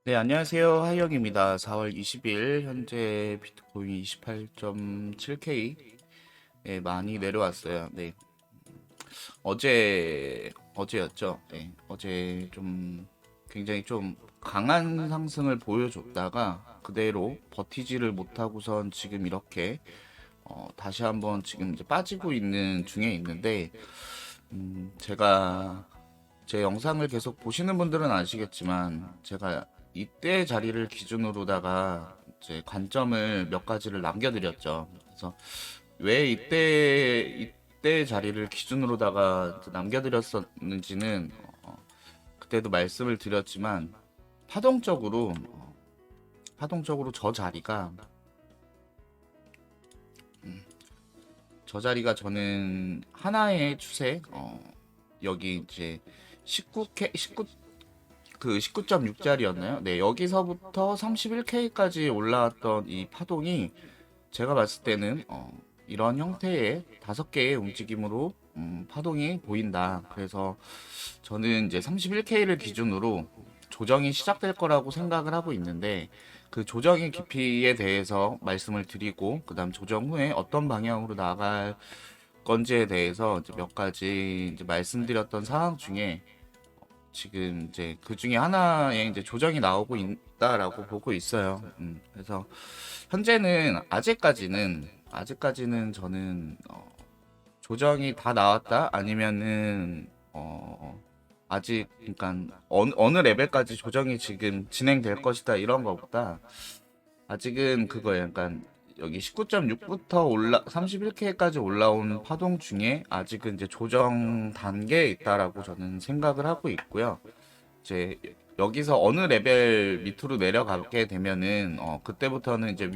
네, 안녕하세요. 하이영입니다. 4월 20일 현재 비트코인 28.7K 많이 내려왔어요. 네, 어제였죠. 네, 어제 좀 굉장히 좀 강한 상승을 보여줬다가 그대로 버티지를 못하고선 지금 이렇게 다시 한번 지금 이제 빠지고 있는 중에 있는데 제가 제 영상을 계속 보시는 분들은 아시겠지만 제가 이때 자리를 기준으로다가 이제 관점을 몇 가지를 남겨드렸죠. 그래서 왜 이때 자리를 기준으로다가 이제 남겨드렸었는지는 그때도 말씀을 드렸지만 파동적으로 파동적으로 저 자리가 저는 하나의 추세 여기 이제 19K 19 그 19.6짜리였나요? 네, 여기서부터 31K까지 올라왔던 이 파동이 제가 봤을 때는 이런 형태의 5개의 움직임으로 파동이 보인다. 그래서 저는 이제 31K를 기준으로 조정이 시작될 거라고 생각을 하고 있는데 그 조정의 깊이에 대해서 말씀을 드리고 그다음 조정 후에 어떤 방향으로 나갈 건지에 대해서 이제 몇 가지 이제 말씀드렸던 상황 중에 지금 이제 그 중에 하나의 이제 조정이 나오고 있다라고 보고 있어요. 그래서 현재는 아직까지는 저는 조정이 다 나왔다 아니면은 아직 그러니까 어느 레벨까지 조정이 지금 진행될 것이다 이런 거보다 아직은 그거예요. 그러니까 여기 19.6부터 31K까지 올라온 파동 중에 아직은 이제 조정 단계에 있다라고 저는 생각을 하고 있고요. 이제 여기서 어느 레벨 밑으로 내려가게 되면은 그때부터는 이제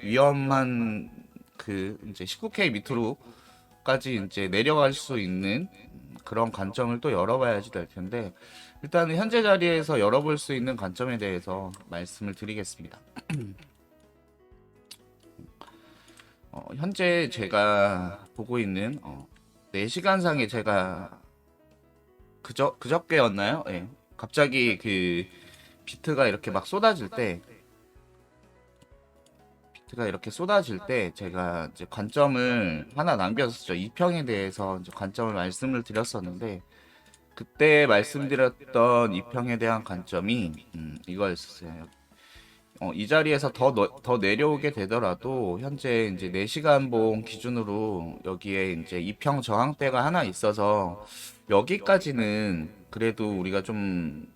위험한 그 이제 19K 밑으로까지 이제 내려갈 수 있는 그런 관점을 또 열어봐야지 될 텐데 일단은 현재 자리에서 열어볼 수 있는 관점에 대해서 말씀을 드리겠습니다. 현재 제가 보고 있는 4시간상에 제가 그저께였나요? 예. 갑자기 그 비트가 이렇게 막 쏟아질 때 제가 이제 관점을 하나 남겼었죠. 이평에 대해서 이제 관점을 말씀을 드렸었는데 그때 말씀드렸던 이평에 대한 관점이 이거였어요. 이 자리에서 더 내려오게 되더라도 현재 이제 4시간 봉 기준으로 여기에 이제 이평 저항대가 하나 있어서 여기까지는 그래도 우리가 좀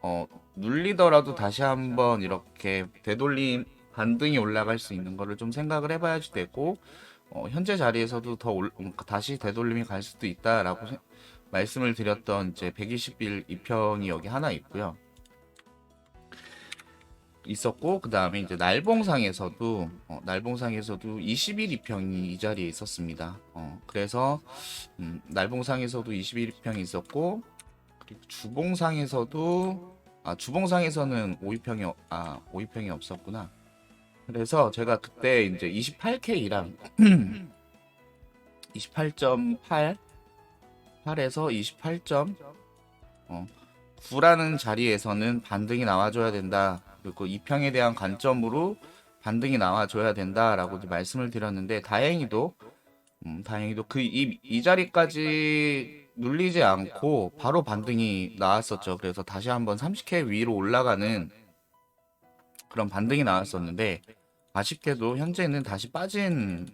어, 눌리더라도 다시 한번 이렇게 되돌림 반등이 올라갈 수 있는 거를 좀 생각을 해봐야지 되고 현재 자리에서도 다시 되돌림이 갈 수도 있다라고 말씀을 드렸던 이제 120일 이평이 여기 하나 있었고 그 다음에 이제 날봉상에서도 20일 이평이 이 자리에 있었습니다. 그래서 날봉상에서도 21 이평이 있었고 그리고 주봉상에서는 5이평이 없었구나. 그래서 제가 그때 이제 28K랑 28.8 8에서 28.9라는 자리에서는 반등이 나와줘야 된다. 그리고 이평에 대한 관점으로 반등이 나와줘야 된다라고 말씀을 드렸는데 다행히도 이 자리까지 눌리지 않고 바로 반등이 나왔었죠. 그래서 다시 한번 30K 위로 올라가는 그런 반등이 나왔었는데 아쉽게도 현재는 다시 빠진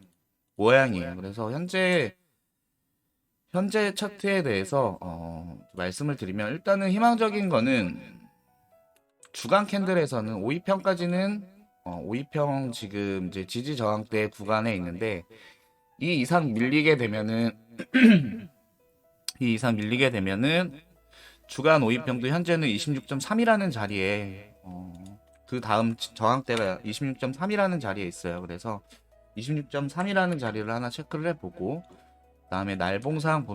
모양이에요. 그래서 현재 차트에 대해서 말씀을 드리면 일단은 희망적인 거는 주간 캔들에서는 5위평까지는 5위평 지금 이제 지지 저항대 구간에 있는데 이 이상 밀리게 되면은 이 이상 밀리게 되면은 주간 5위평도 현재는 26.3이라는 자리에 그 다음 저항대가 26.3이라는 자리에 있어요. 그래서 26.3이라는 자리를 하나 체크를 해보고 그다음에 날봉상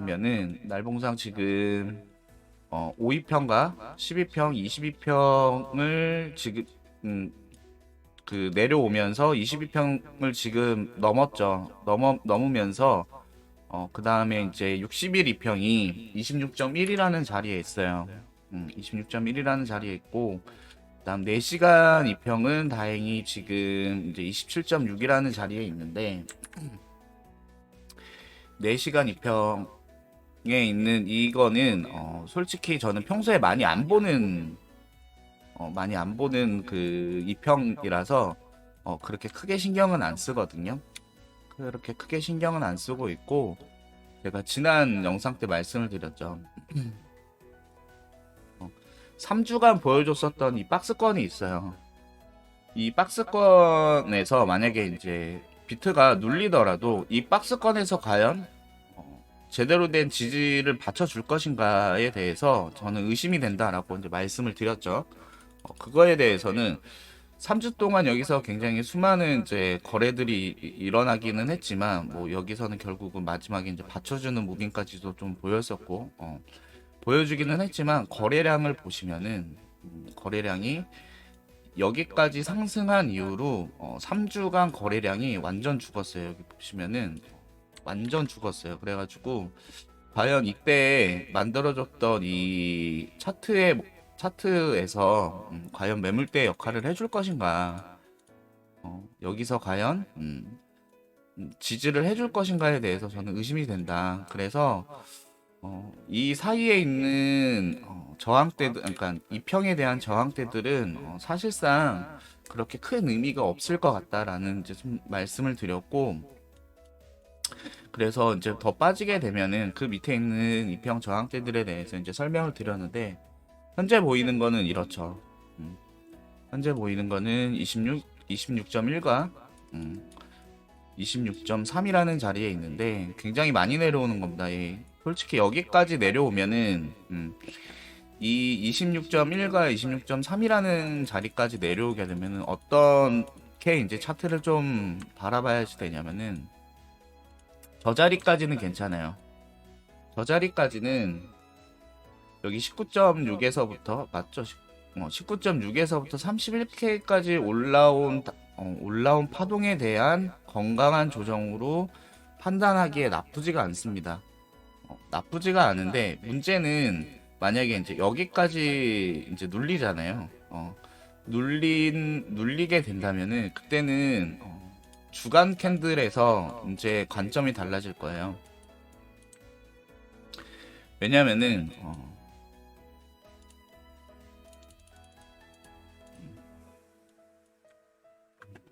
지금 5위평과 12평, 22평을 지금 그 내려오면서 22평을 지금 넘으면서 그 다음에 이제 60일 이평이 26.1이라는 자리에 있어요. 26.1이라는 자리에 있고 그다음 4시간 이평은 다행히 지금 이제 27.6이라는 자리에 있는데 4시간 이평에 있는 이거는 솔직히 저는 평소에 많이 안 보는 그 이평이라서 그렇게 크게 신경은 안 쓰거든요. 그렇게 크게 신경은 안 쓰고 있고 제가 지난 영상 때 말씀을 드렸죠. 3주간 보여줬었던 이 박스권이 있어요. 이 박스권에서 만약에 이제 비트가 눌리더라도 이 박스권에서 과연 제대로 된 지지를 받쳐줄 것인가에 대해서 저는 의심이 된다라고 이제 말씀을 드렸죠. 그거에 대해서는 3주 동안 여기서 굉장히 수많은 이제 거래들이 일어나기는 했지만 뭐 여기서는 결국은 마지막에 이제 받쳐주는 무빙까지도 좀 보였었고 보여주기는 했지만 거래량을 보시면은 거래량이 여기까지 상승한 이후로 3주간 거래량이 완전 죽었어요. 여기 보시면은 완전 죽었어요. 그래가지고 과연 이때 만들어졌던 이 차트에서 과연 매물대 역할을 해줄 것인가? 여기서 과연 지지를 해줄 것인가에 대해서 저는 의심이 된다. 그래서 이 사이에 있는 저항대들, 그러니까 이평에 대한 저항대들은 사실상 그렇게 큰 의미가 없을 것 같다라는 이제 좀 말씀을 드렸고, 그래서 이제 더 빠지게 되면은 그 밑에 있는 이평 저항대들에 대해서 이제 설명을 드렸는데, 현재 보이는 거는 이렇죠. 현재 보이는 거는 26.1과 26.3이라는 자리에 있는데 굉장히 많이 내려오는 겁니다. 솔직히 여기까지 내려오면은 이 26.1과 26.3이라는 자리까지 내려오게 되면은 어떻게 이제 차트를 좀 바라봐야지 되냐면은 저 자리까지는 괜찮아요. 저 자리까지는 여기 19.6에서부터 맞죠? 19.6에서부터 31K까지 올라온 파동에 대한 건강한 조정으로 판단하기에 나쁘지가 않습니다. 나쁘지가 않은데 문제는 만약에 이제 여기까지 이제 눌리잖아요. 눌리게 된다면은 그때는 주간 캔들에서 이제 관점이 달라질 거예요. 왜냐면은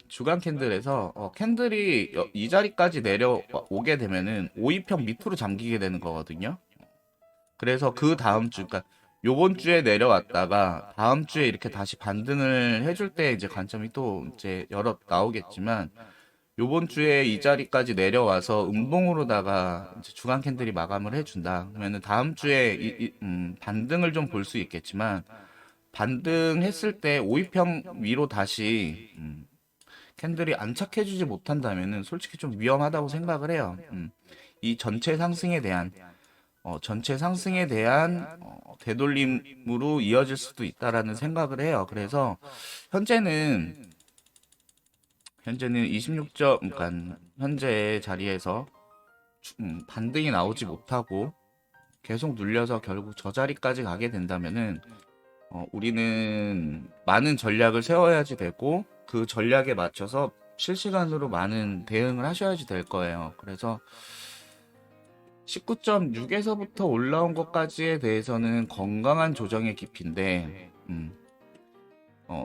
주간 캔들에서 캔들이 이 자리까지 내려오게 되면은 5위평 밑으로 잠기게 되는 거거든요. 그래서 그 다음 주, 그러니까 요번 주에 내려왔다가 다음 주에 이렇게 다시 반등을 해줄 때 이제 관점이 또 이제 여러 나오겠지만 요번 주에 이 자리까지 내려와서 음봉으로다가 이제 주간 캔들이 마감을 해준다. 그러면은 다음 주에 반등을 좀 볼 수 있겠지만 반등했을 때 5위평 위로 다시 캔들이 안착해주지 못한다면은 솔직히 좀 위험하다고 생각을 해요. 이 전체 상승에 대한 되돌림으로 이어질 수도 있다라는 생각을 해요. 그래서 현재는 26점, 그러니까 현재 자리에서 반등이 나오지 못하고 계속 눌려서 결국 저 자리까지 가게 된다면은 우리는 많은 전략을 세워야지 되고 그 전략에 맞춰서 실시간으로 많은 대응을 하셔야지 될 거예요. 그래서 19.6에서부터 올라온 것까지에 대해서는 건강한 조정의 깊이인데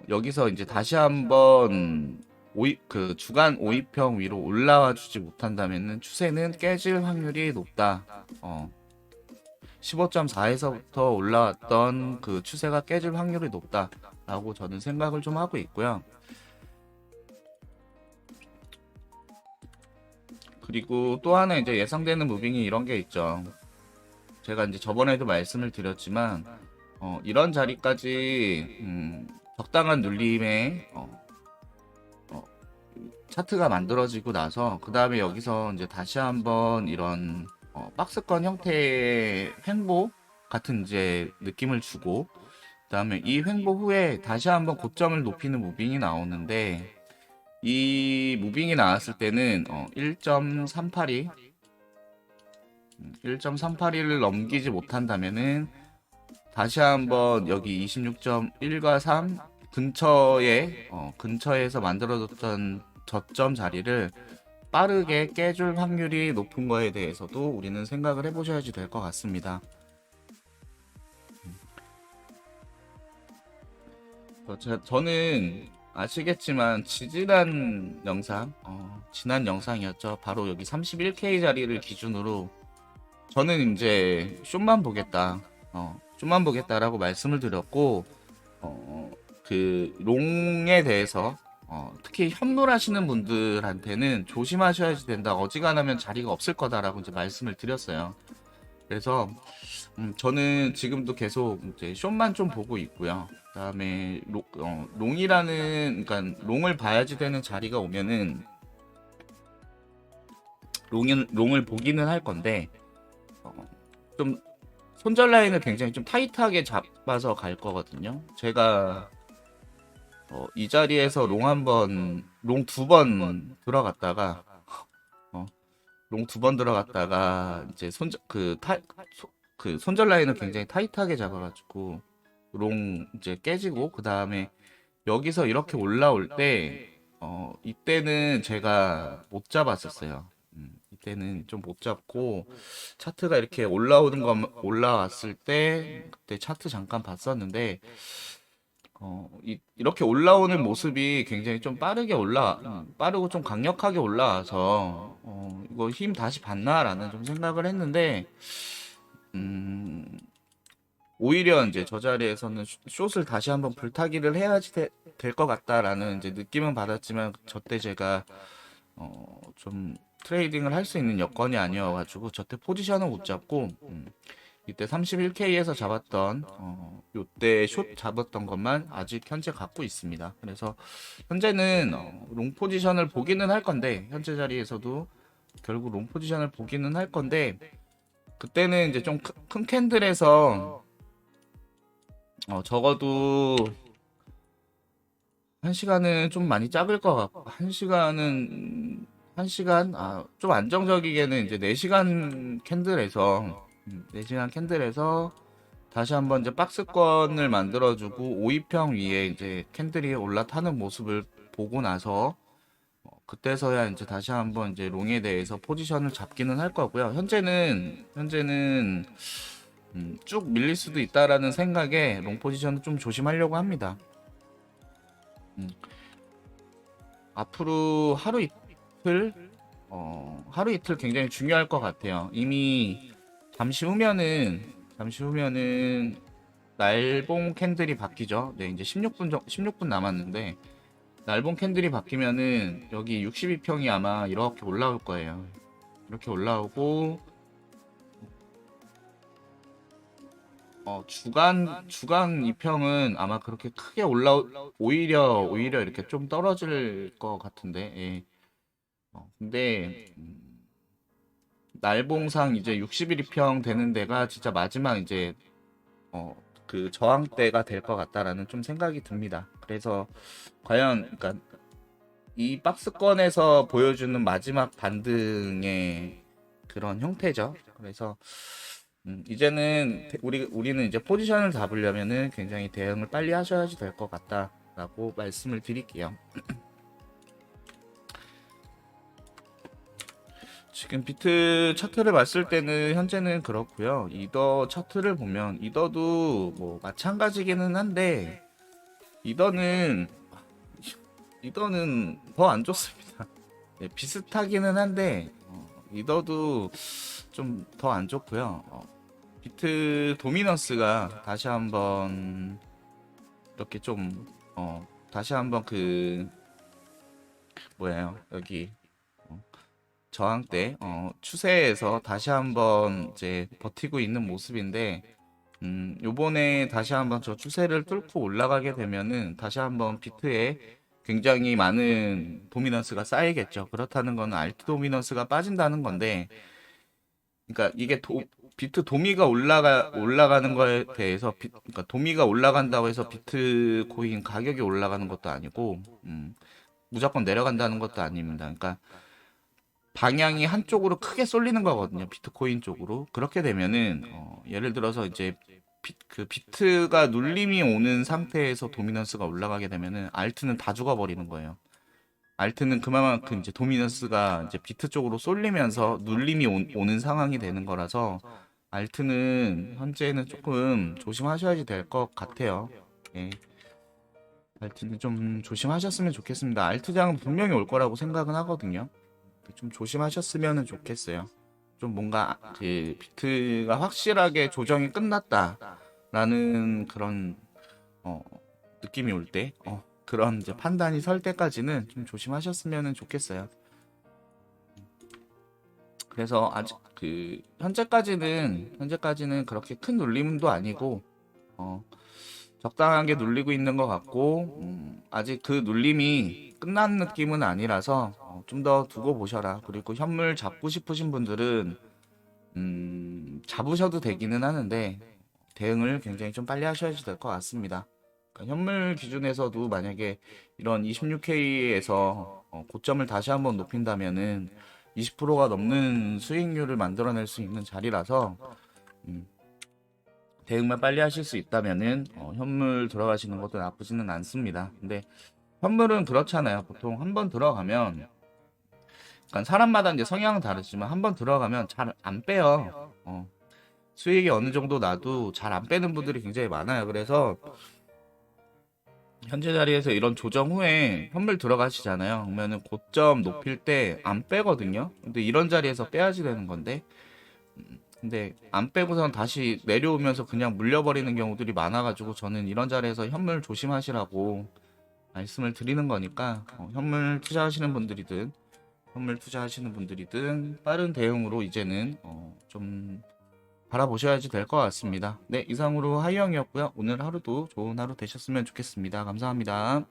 여기서 이제 다시 한번 그 주간 5위평 위로 올라와 주지 못한다면은 추세는 깨질 확률이 높다. 15.4에서부터 올라왔던 그 추세가 깨질 확률이 높다라고 저는 생각을 좀 하고 있고요. 그리고 또 하나 이제 예상되는 무빙이 이런 게 있죠. 제가 이제 저번에도 말씀을 드렸지만 이런 자리까지 적당한 눌림에 차트가 만들어지고 나서 그 다음에 여기서 이제 다시 한번 이런 박스권 형태의 횡보 같은 이제 느낌을 주고 그다음에 이 횡보 후에 다시 한번 고점을 높이는 무빙이 나오는데 이 무빙이 나왔을 때는 1.382를 넘기지 못한다면은 다시 한번 여기 26.1과 3 근처에서 만들어뒀던 저점 자리를 빠르게 깨줄 확률이 높은 거에 대해서도 우리는 생각을 해보셔야지 될 것 같습니다. 저는 아시겠지만 지난 영상이었죠. 바로 여기 31K 자리를 기준으로 저는 이제 쇼만 보겠다라고 말씀을 드렸고, 그 롱에 대해서 특히 현물하시는 분들한테는 조심하셔야지 된다. 어지간하면 자리가 없을 거다라고 이제 말씀을 드렸어요. 그래서 저는 지금도 계속 이제 쇼만 좀 보고 있고요. 그다음에 그러니까 롱을 봐야지 되는 자리가 오면은 롱을 보기는 할 건데 좀 손절 라인을 굉장히 좀 타이트하게 잡아서 갈 거거든요. 제가 이 자리에서 롱 두 번 들어갔다가 롱 두 번 들어갔다가 이제 그 손절 라인을 굉장히 타이트하게 잡아가지고 롱 이제 깨지고 그 다음에 여기서 이렇게 올라올 때 이때는 제가 못 잡았었어요. 이때는 좀 못 잡고 차트가 이렇게 올라왔을 때 그때 차트 잠깐 봤었는데 이렇게 올라오는 모습이 굉장히 좀 빠르고 좀 강력하게 올라와서 이거 힘 다시 받나라는 좀 생각을 했는데 음, 오히려 이제 저 자리에서는 숏을 다시 한번 불타기를 해야지 될 것 같다라는 이제 느낌은 받았지만 저때 제가 좀 트레이딩을 할 수 있는 여건이 아니어가지고 저때 포지션을 못 잡고 이때 31K에서 잡았던 요때 숏 잡았던 것만 아직 현재 갖고 있습니다. 그래서 현재는 롱 포지션을 보기는 할 건데 현재 자리에서도 결국 롱 포지션을 보기는 할 건데 그때는 이제 좀 큰 캔들에서 적어도 1시간은 좀 많이 작을 것 같고 1시간 좀 안정적이게는 이제 4시간 캔들에서 4시간 캔들에서 다시 한번 이제 박스권을 만들어주고 5위평 위에 이제 캔들이 올라타는 모습을 보고 나서 그때서야 이제 다시 한번 이제 롱에 대해서 포지션을 잡기는 할 거고요. 현재는 쭉 밀릴 수도 있다라는 생각에 롱 포지션을 좀 조심하려고 합니다. 앞으로 하루 이틀 굉장히 중요할 것 같아요. 이미 잠시 후면은 날봉 캔들이 바뀌죠. 네, 이제 16분 남았는데 날봉 캔들이 바뀌면은 여기 62평이 아마 이렇게 올라올 거예요. 이렇게 올라오고 주간 2평은 아마 그렇게 크게 오히려 이렇게 좀 떨어질 것 같은데. 예. 근데 날봉상 이제 61평 되는 데가 진짜 마지막 이제 그 저항대가 될 것 같다라는 좀 생각이 듭니다. 그래서 과연 그러니까 이 박스권에서 보여주는 마지막 반등의 그런 형태죠. 그래서 이제는 우리는 이제 포지션을 잡으려면은 굉장히 대응을 빨리 하셔야지 될 것 같다라고 말씀을 드릴게요. 지금 비트 차트를 봤을 때는 현재는 그렇고요. 이더 차트를 보면 이더도 뭐 마찬가지기는 한데 이더는 더 안 좋습니다. 네, 비슷하기는 한데 이더도 좀 더 안 좋고요. 비트 도미넌스가 다시 한번 이렇게 좀 다시 한번 그 뭐예요 여기 저항대 추세에서 다시 한번 이제 버티고 있는 모습인데 요번에 다시 한번 저 추세를 뚫고 올라가게 되면은 다시 한번 비트에 굉장히 많은 도미넌스가 쌓이겠죠. 그렇다는 거는 알트 도미넌스가 빠진다는 건데 그러니까 이게 비트 도미가 올라가는 거에 대해서 그러니까 도미가 올라간다고 해서 비트코인 가격이 올라가는 것도 아니고 무조건 내려간다는 것도 아닙니다. 그러니까 방향이 한쪽으로 크게 쏠리는 거거든요. 비트코인 쪽으로. 그렇게 되면은 예를 들어서 이제 그 비트가 눌림이 오는 상태에서 도미넌스가 올라가게 되면은 알트는 다 죽어버리는 거예요. 알트는 그만큼 이제 도미넌스가 이제 비트 쪽으로 쏠리면서 눌림이 오는 상황이 되는 거라서 알트는 현재는 조금 조심하셔야지 될 것 같아요. 예. 알트는 좀 조심하셨으면 좋겠습니다. 알트장은 분명히 올 거라고 생각은 하거든요. 좀 조심하셨으면 좋겠어요. 좀 뭔가 그 비트가 확실하게 조정이 끝났다라는 그런 어, 느낌이 올 때, 그런 이제 판단이 설 때까지는 좀 조심하셨으면 좋겠어요. 그래서 아직 그 현재까지는 그렇게 큰 눌림도 아니고 어, 적당하게 눌리고 있는 것 같고 아직 그 눌림이 끝난 느낌은 아니라서 좀 더 두고 보셔라. 그리고 현물 잡고 싶으신 분들은 잡으셔도 되기는 하는데 대응을 굉장히 좀 빨리 하셔야 될 것 같습니다. 그러니까 현물 기준에서도 만약에 이런 26K에서 고점을 다시 한번 높인다면은 20%가 넘는 수익률을 만들어낼 수 있는 자리라서 음, 대응만 빨리 하실 수 있다면은 현물 들어가시는 것도 나쁘지는 않습니다. 근데 현물은 그렇잖아요. 보통 한번 들어가면 그러니까 사람마다 이제 성향은 다르지만 한번 들어가면 잘 안 빼요. 수익이 어느 정도 나도 잘 안 빼는 분들이 굉장히 많아요. 그래서 현재 자리에서 이런 조정 후에 현물 들어가시잖아요. 그러면은 고점 높일 때 안 빼거든요. 근데 이런 자리에서 빼야지 되는 건데, 근데 안 빼고선 다시 내려오면서 그냥 물려버리는 경우들이 많아가지고 저는 이런 자리에서 현물 조심하시라고 말씀을 드리는 거니까 현물 투자하시는 분들이든 빠른 대응으로 이제는 좀 바라보셔야지 될 것 같습니다. 네, 이상으로 하이영이었고요. 오늘 하루도 좋은 하루 되셨으면 좋겠습니다. 감사합니다.